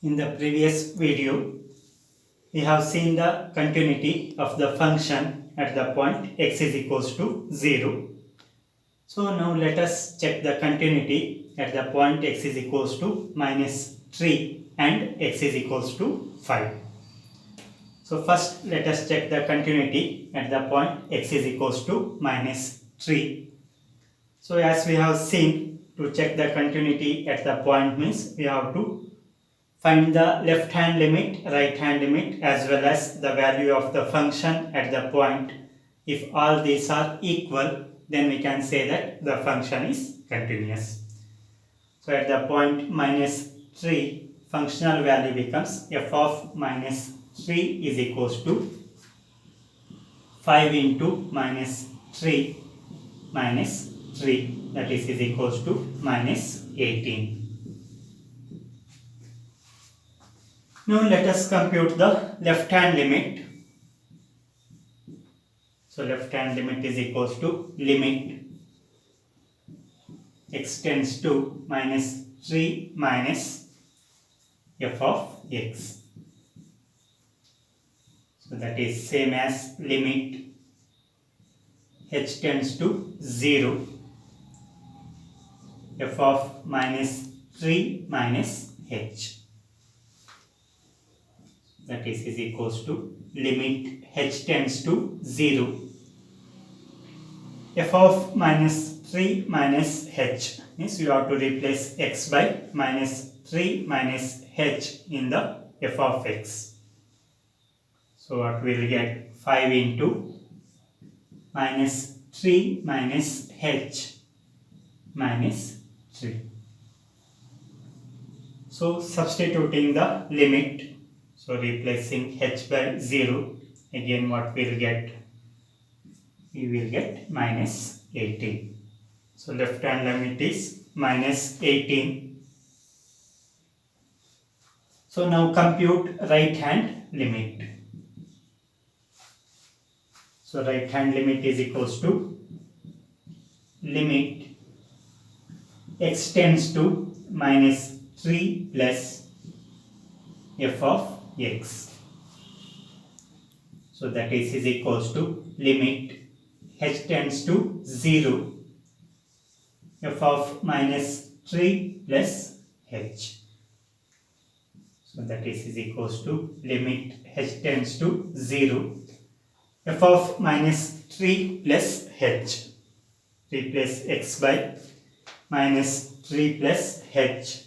In the previous video, we have seen the continuity of the function at the point x is equals to 0. So now let us check the continuity at the point x is equals to minus 3 and x is equals to 5. So first let us check the continuity at the point x is equals to minus 3. So as we have seen, to check the continuity at the point means we have to find the left hand limit, right hand limit as well as the value of the function at the point. If all these are equal, then we can say that the function is continuous. So at the point minus 3, functional value becomes f of minus 3 is equals to 5 into minus 3 minus 3, that is equals to minus 18. Now let us compute the left hand limit. So left hand limit is equals to limit x tends to minus 3 minus f of x. So that is same as limit h tends to 0 f of minus 3 minus h. That is equals to limit h tends to 0 f of minus 3 minus h means you have to replace x by minus 3 minus h in the f of x. So what we will get 5 into minus 3 minus h minus 3. So substituting the limit, so replacing h by 0, again what we will get? We will get minus 18. So left hand limit is minus 18. So now compute right hand limit. So right hand limit is equals to limit x tends to minus 3 plus f of x. So that is equals to limit h tends to 0 f of minus 3 plus h. So that is equals to limit h tends to 0 f of minus 3 plus h. Replace x by minus 3 plus h.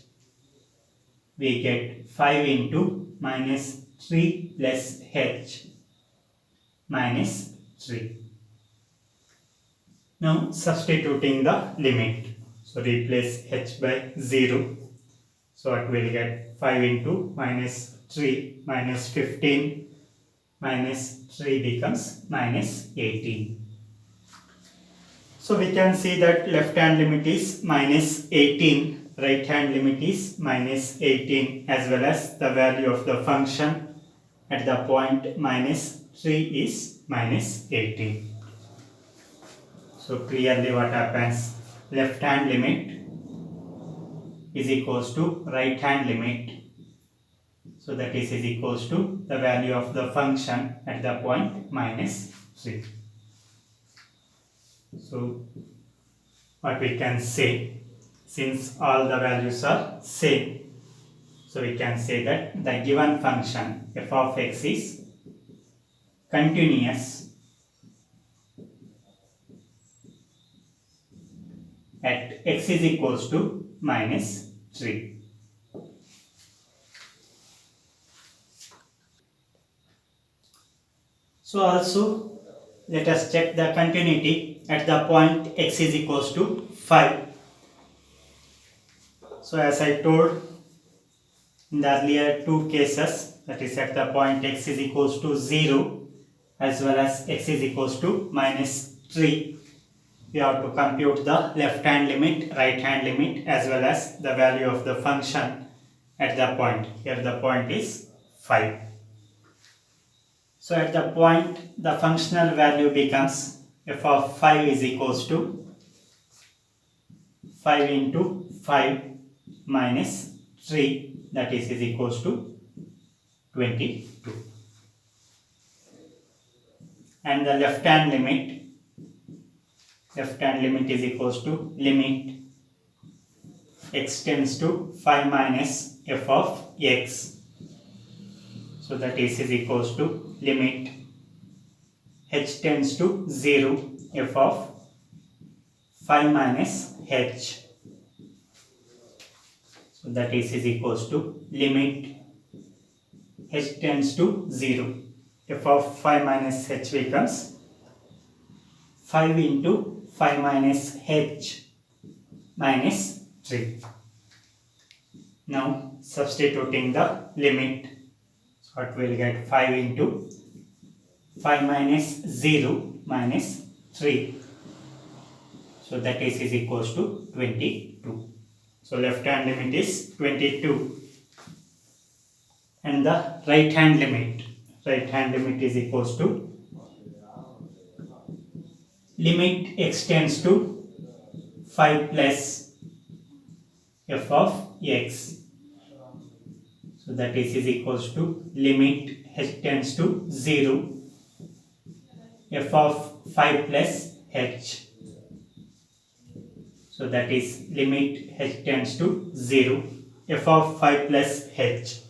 We get 5 into minus 3 plus h minus 3. Now substituting the limit. So replace h by 0. So what will get? 5 into minus 3 minus 15 minus 3 becomes minus 18. So we can see that left hand limit is minus 18, right hand limit is minus 18 as well as the value of the function at the point minus 3 is minus 18. So clearly what happens? Left hand limit is equals to right hand limit. So that is equals to the value of the function at the point minus 3. So what we can say, since all the values are same, so we can say that the given function f of x is continuous at x is equals to minus 3. So also let us check the continuity at the point x is equals to 5. So as I told in the earlier two cases, that is at the point x is equals to 0 as well as x is equals to minus 3, we have to compute the left hand limit, right hand limit as well as the value of the function at the point. Here the point is 5. So at the point the functional value becomes f of 5 is equals to 5 into 5 minus 3 that is equals to 22. And the left hand limit is equals to limit x tends to 5 minus f of x. So that is equals to limit h tends to 0 f of 5 minus h. So that is equals to limit h tends to 0. F of 5 minus h becomes 5 into 5 minus h minus 3. Now substituting the limit, so what we will get 5 into 5 minus 0 minus 3. So that is equals to 22. So left hand limit is 22. And the right hand limit is equals to limit x tends to 5 plus f of x. So that is equals to limit h tends to 0 f of 5 plus h. So that is limit h tends to 0 f of 5 plus h.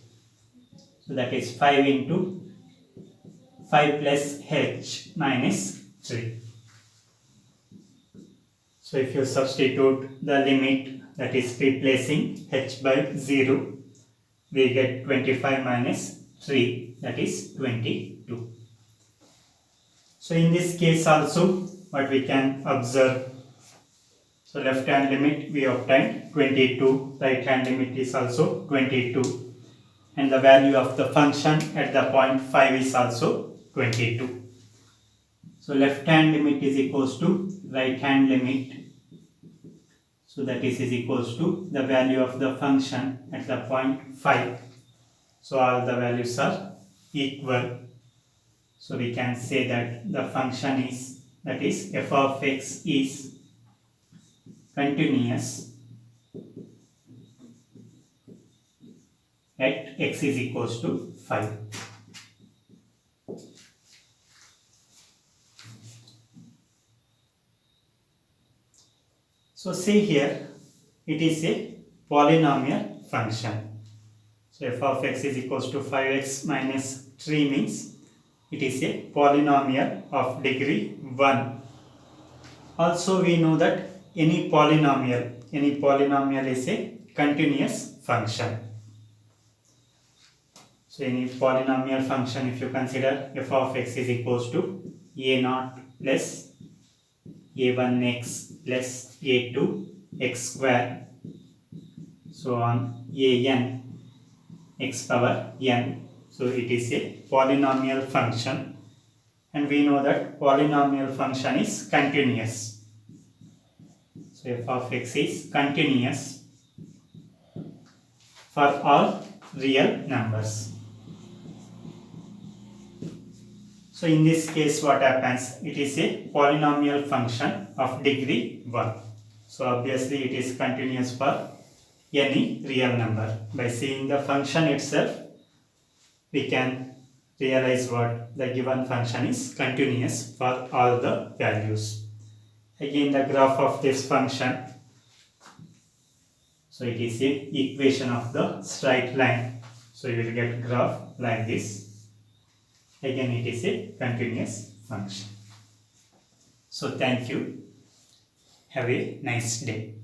So that is 5 into 5 plus h minus 3. So if you substitute the limit, that is replacing h by 0, we get 25 minus 3, that is 22. So in this case also, what we can observe, so left hand limit we obtained 22, right hand limit is also 22. And the value of the function at the point 5 is also 22. So left hand limit is equals to right hand limit. So that is equals to the value of the function at the point 5. So all the values are equal. So we can say that the function is, that is f of x is continuous at x is equals to 5. So see here, it is a polynomial function. So f of x is equals to 5x minus 3 means it is a polynomial of degree 1. Also we know that any polynomial is a continuous function. So any polynomial function, if you consider f of x is equals to a0 plus a1x plus a2x square, so on an x power n. So it is a polynomial function, and we know that polynomial function is continuous. So f of x is continuous for all real numbers. So in this case what happens, it is a polynomial function of degree 1. So obviously it is continuous for any real number. By seeing the function itself, we can realize what the given function is continuous for all the values. Again the graph of this function, so it is a equation of the straight line. So you will get graph like this. Again it is a continuous function. So thank you. Have a nice day.